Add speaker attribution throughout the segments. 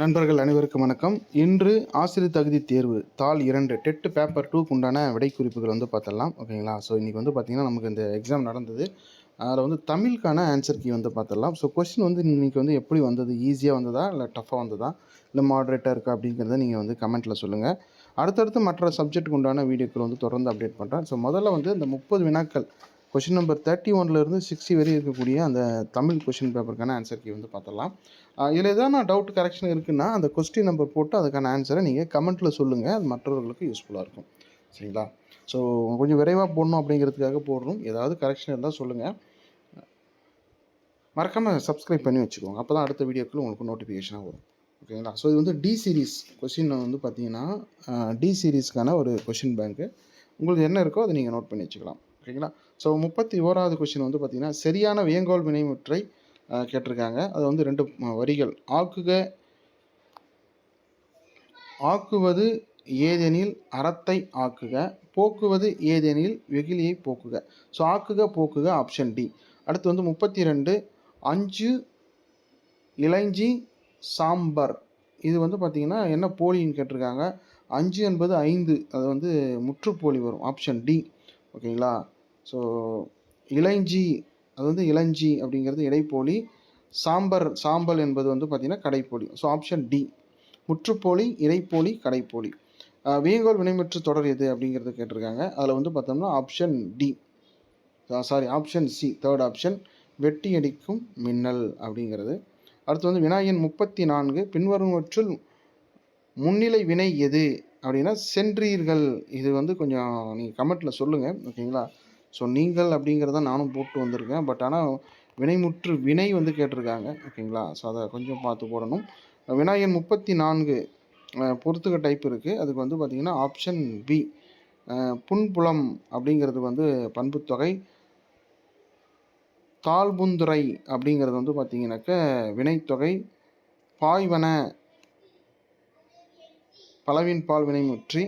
Speaker 1: நண்பர்கள் அனைவருக்கும் வணக்கம். இன்று ஆசிரியர் தகுதி தேர்வு தாள் 2 டெட் பேப்பர் 2க்கு உண்டான விடை குறிப்புகள் பார்த்துடலாம். ஓகேங்களா? ஸோ இன்றைக்கி பார்த்திங்கன்னா நமக்கு இந்த எக்ஸாம் நடந்தது. அதில் தமிழுக்கான ஆன்சர் கீ பார்த்துடலாம். ஸோ கொஸ்டின் இன்றைக்கி எப்படி வந்தது, ஈஸியாக வந்ததா இல்லை டஃப்பாக வந்ததா இல்லை மாட்ரேட்டாக இருக்கா அப்படிங்கிறத நீங்கள் கமெண்ட்டில் சொல்லுங்கள். அடுத்தடுத்து மற்ற சப்ஜெக்ட்டுக்கு உண்டான வீடியோக்கள் தொடர்ந்து அப்டேட் பண்ணுறேன். ஸோ முதல்ல இந்த 30 வினாக்கள் கொஷின் நம்பர் 31 60 வரை இருக்கக்கூடிய அந்த தமிழ் கொஷின் பேப்பருக்கான ஆன்சர் கீ பார்த்துடலாம். இதில் எதாவது டவுட் கரெக்ஷன் இருக்குன்னா அந்த கொஸ்டின் நம்பர் போட்டு அதுக்கான ஆன்சரை நீங்கள் கமெண்ட்டில் சொல்லுங்கள். அது மற்றவர்களுக்கு யூஸ்ஃபுல்லாக இருக்கும். சரிங்களா? ஸோ கொஞ்சம் விரைவாக போடணும் அப்படிங்கிறதுக்காக போடணும். ஏதாவது கரெக்ஷன் இருந்தால் சொல்லுங்கள். மறக்காமல் சப்ஸ்கிரைப் பண்ணி வச்சுக்கோங்க. அப்போ தான் அடுத்த வீடியோக்குள்ள உங்களுக்கு நோட்டிஃபிகேஷனாக வரும். ஓகேங்களா? ஸோ இது டி சீரீஸ் கொஷின் பார்த்தீங்கன்னா டி சீரீஸ்க்கான ஒரு கொஷின் பேங்க்கு. உங்களுக்கு என்ன இருக்கோ அதை நீங்கள் நோட் பண்ணி வச்சுக்கலாம். ஓகேங்களா? ஸோ 31வது கொஷின் பார்த்தீங்கன்னா சரியான வியங்கோல் வினைமுற்றை கேட்டிருக்காங்க. அது 2 வரிகள். ஆக்குவது ஏதெனில் அறத்தை ஆக்குக, போக்குவது ஏதெனில் வெகுளியை போக்குக. ஸோ ஆக்குக போக்குக ஆப்ஷன் டி. அடுத்து 32 அஞ்சு இளைஞ்சி சாம்பர். இது பார்த்திங்கன்னா என்ன போலின்னு கேட்டிருக்காங்க. 5 என்பது 5, அது முற்றுப்போலி வரும். Option D. ஓகேங்களா? ஸோ இளைஞ்சி அது இளஞ்சி அப்படிங்கிறது இடைப்போலி. சாம்பல் என்பது பார்த்திங்கன்னா கடைப்போலி. ஸோ ஆப்ஷன் டி முற்றுப்போலி, இடைப்போலி, கடைப்போலி. வியங்கோல் வினைமுற்று தொடர் எது அப்படிங்கிறது கேட்டிருக்காங்க. அதில் பார்த்தோம்னா option D, option C, third option வெட்டி அடிக்கும் மின்னல் அப்படிங்கிறது. அடுத்து வினாயன் 34 பின்வருவற்றுள் முன்னிலை வினை எது அப்படின்னா சென்றீர்கள். இது கொஞ்சம் நீங்கள் கமெண்ட்டில் சொல்லுங்கள். ஓகேங்களா? ஸோ நீங்கள் அப்படிங்கிறத நானும் போட்டு வந்திருக்கேன். பட் ஆனால் வினைமுற்று வினை கேட்டிருக்காங்க. ஓகேங்களா? ஸோ அதை கொஞ்சம் பார்த்து போடணும். வினாயன் 34 பொறுத்துக்க டைப் இருக்குது. அதுக்கு பார்த்திங்கன்னா ஆப்ஷன் பி புன்புலம் அப்படிங்கிறது பண்புத்தொகை. தாழ்புந்துரை அப்படிங்கிறது பார்த்திங்கனாக்க வினைத்தொகை. பாய்வன பலவின் பால் வினைமுற்றி.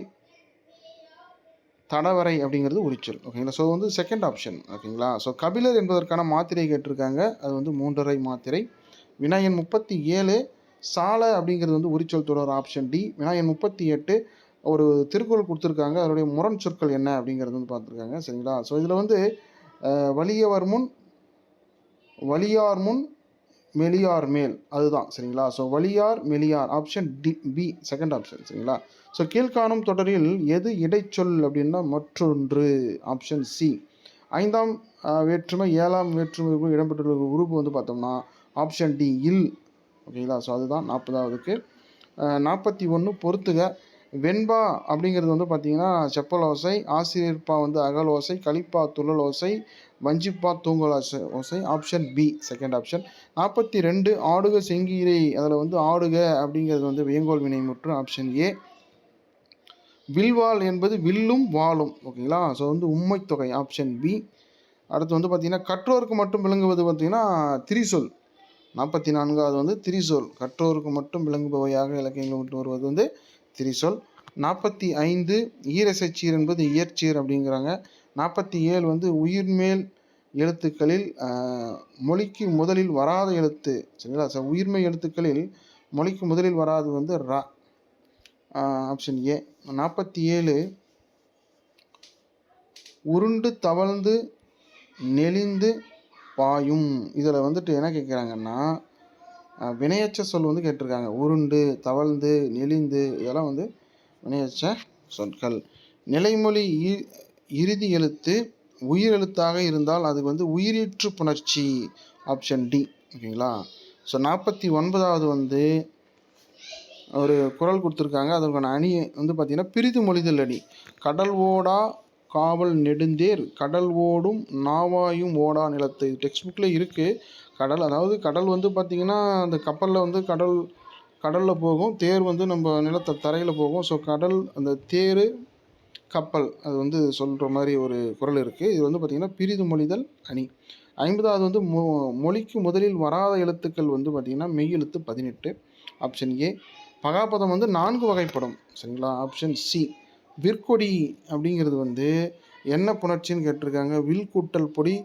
Speaker 1: தடவரை அப்படிங்கிறது உரிச்சொல். ஓகேங்களா? So second option. ஓகேங்களா? ஸோ கபிலர் என்பதற்கான மாத்திரை கேட்டிருக்காங்க. அது 3.5 மாத்திரை. வினாயன் 37 சால அப்படிங்கிறது உரிச்சொல் தொடர். Option D. வினாயன் 38 ஒரு திருக்குறள் கொடுத்துருக்காங்க. அதனுடைய முரண் சொற்கள் என்ன அப்படிங்கிறது பார்த்துருக்காங்க. சரிங்களா? ஸோ இதில் வலியார் முன் மெலியார் மேல், அதுதான். சரிங்களா? ஸோ வலியார் மெலியார் option D, B, second option. சரிங்களா? ஸோ கீழ்காணும் தொடரில் எது இடைச்சொல் அப்படின்னா மற்றொன்று. Option C. 5ஆம் வேற்றுமை 7ஆம் வேற்றுமை இடம்பெற்றுள்ள உறுப்பு பார்த்தோம்னா ஆப்ஷன் டி, இல். ஓகேங்களா? ஸோ அதுதான் 40வதுக்கு. 41 பொறுத்துக. வெண்பா அப்படிங்கிறது பார்த்தீங்கன்னா செப்பல் ஓசை. ஆசிரியர்பா அகல் ஓசை. கலிப்பா துள்ளல் ஓசை. வஞ்சிப்பா தூங்கல் ஓசை. Option B, second option. 42 ஆடுக செங்கீரை. அதில் ஆடுக அப்படிங்கிறது வியங்கோல் வினைமுற்று. Option A. வில்வாள் என்பது வில்லும் வாளும். ஓகேங்களா? ஸோ உம்மைத்தொகை. Option B. அடுத்து பார்த்தீங்கன்னா கற்றோருக்கு மட்டும் விளங்குவது பார்த்தீங்கன்னா திரிசொல். 44 திரிசொல். கற்றோருக்கு மட்டும் விளங்குபவையாக இலக்கியங்கள் மட்டும் வருவது திரிசொல். 45 ஈரசைச்சீர் என்பது இயற்சீர் அப்படிங்கிறாங்க. 47 உயிர்மேல் எழுத்துக்களில் மொழிக்கு முதலில் வராத எழுத்து. சரிங்களா? ஸோ உயிர்மை எழுத்துக்களில் மொழிக்கு முதலில் வராது ரா. Option A. 47 உருண்டு தவழ்ந்து நெளிந்து பாயும். இதில் என்ன கேட்குறாங்கன்னா வினையச்ச சொல் கேட்டிருக்காங்க. உருண்டு, தவழ்ந்து, நெளிந்து, இதெல்லாம் வினையச்ச சொற்கள். நிலைமொழி இறுதி எழுத்து உயிரெழுத்தாக இருந்தால் அது உயிரீற்று புணர்ச்சி. Option D. ஓகேங்களா? ஸோ 49வது ஒரு குறள் கொடுத்துருக்காங்க. அதற்கான அணி பார்த்திங்கன்னா பிரிது மொழிதல் அணி. கடல் ஓடா காவல் நெடுந்தேர் கடல் ஓடும் நாவாயும் ஓடா நிலத்தை. டெக்ஸ்ட் புக்கில் இருக்குது. கடல், அதாவது கடல் பார்த்திங்கன்னா அந்த கப்பலில் கடலில் போகும். தேர் நம்ம நிலத்தை தரையில் போகும். ஸோ கடல், அந்த தேர், கப்பல், அது சொல்கிற மாதிரி ஒரு குறள் இருக்குது. இது பார்த்திங்கன்னா பிரிது மொழிதல் அணி. 50வது மொழிக்கு முதலில் வராத எழுத்துக்கள் பார்த்திங்கன்னா மெய் எழுத்து 18. Option A. பகாபதம் 4 வகைப்படும். சரிங்களா? Option C. விற்கொடி அப்படிங்கிறது என்ன புணர்ச்சின்னு கேட்டிருக்காங்க. வில் கூட்டல் பொடி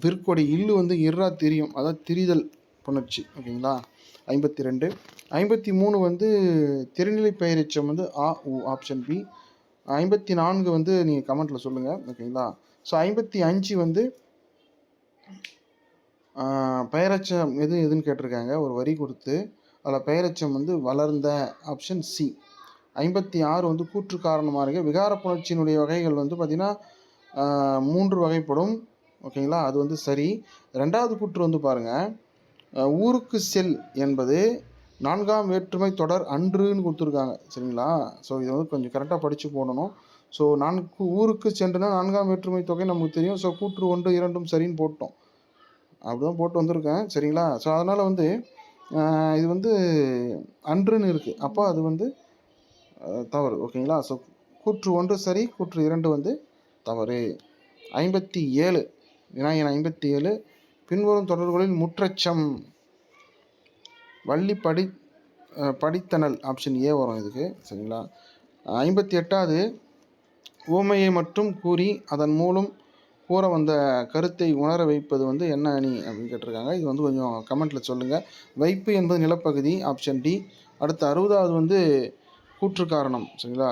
Speaker 1: விற்கொடி. இல்லு இர்ரா திரியும், அதாவது திரிதல் புணர்ச்சி. ஓகேங்களா? 52. 53 வந்து திருநிலை பெயரெச்சம் வந்து ஆ உ ஆப்ஷன் பி. 54 வந்து நீங்கள் கமெண்ட்டில் சொல்லுங்கள், ஓகேங்களா. ஸோ 55 வந்து பெயரெச்சம் எதுன்னு கேட்டிருக்காங்க. ஒரு வரி கொடுத்து அதில் பெயரெச்சம் வந்து வளர்ந்த ஆப்ஷன் சி. 56 வந்து கூற்று காரணமாக விகார புணர்ச்சியினுடைய வகைகள் வந்து பார்த்திங்கன்னா 3 வகைப்படும், ஓகேங்களா. அது வந்து சரி. 2வது கூற்று வந்து பாருங்கள், ஊருக்கு செல் என்பது 4ஆம் வேற்றுமை தொடர் அன்றுன்னு கொடுத்துருக்காங்க, சரிங்களா. ஸோ இதை வந்து கொஞ்சம் கரெக்டாக படித்து போடணும். ஸோ ஊருக்கு சென்றுனா 4ஆம் வேற்றுமை தொகை நமக்கு தெரியும். ஸோ கூற்று 1 2 சரின்னு போட்டோம், அப்படிதான் போட்டு வந்திருக்கேன், சரிங்களா. ஸோ அதனால் வந்து இது வந்து அன்றுன்னு இருக்குது, அப்போ அது வந்து தவறு, ஓகேங்களா. ஸோ கூற்று 1 சரி, கூற்று 2 வந்து தவறு. 57 வினாயன் 57 பின்வரும் தொடர்களில் முற்றச்சம் வள்ளி படித்தனல் ஆப்ஷன் ஏ வரும் இதுக்கு, சரிங்களா. 58வது உவமையை மட்டும் கூறி அதன் மூலம் கூற வந்த கருத்தை உணர வைப்பது வந்து என்ன அணி அப்படின்னு கேட்டிருக்காங்க. இது வந்து கொஞ்சம் கமெண்ட்டில் சொல்லுங்கள். வைப்பு என்பது நிலப்பகுதி, ஆப்ஷன் டி. அடுத்து 60வது வந்து கூற்று காரணம், சரிங்களா.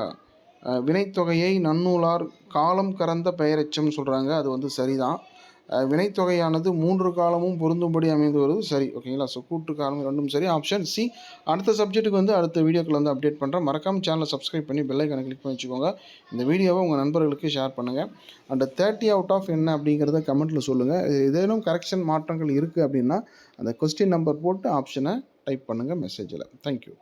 Speaker 1: வினைத்தொகையை நன்னூலார் காலம் கறந்த பெயரெச்சம்னு சொல்கிறாங்க, அது வந்து சரிதான். வினைத்தொகையானது 3 காலமும் பொருந்தும்படி அமைந்து வருவது சரி, ஓகேங்களா. ஸோ கூற்று காரணம் 2ம் சரி, ஆப்ஷன் சி. அடுத்த சப்ஜெக்ட்டுக்கு வந்து அடுத்த வீடியோக்கள் வந்து அப்டேட் பண்ணுறேன். மறக்காமல் சேனலை சப்ஸ்கிரைப் பண்ணி பெல் ஐக்கானை கிளிக் பண்ணி வச்சுக்கோங்க. இந்த வீடியோவை உங்கள் நண்பர்களுக்கு ஷேர் பண்ணுங்கள். அண்ட் 30 அவுட் ஆஃப் என்ன அப்படிங்கிறத கமெண்ட்டில் சொல்லுங்கள். ஏதேனும் கரெக்ஷன் மாற்றங்கள் இருக்குது அப்படின்னா அந்த கொஸ்டின் நம்பர் போட்டு ஆப்ஷனை டைப் பண்ணுங்கள் மெசேஜில். தேங்க்யூ.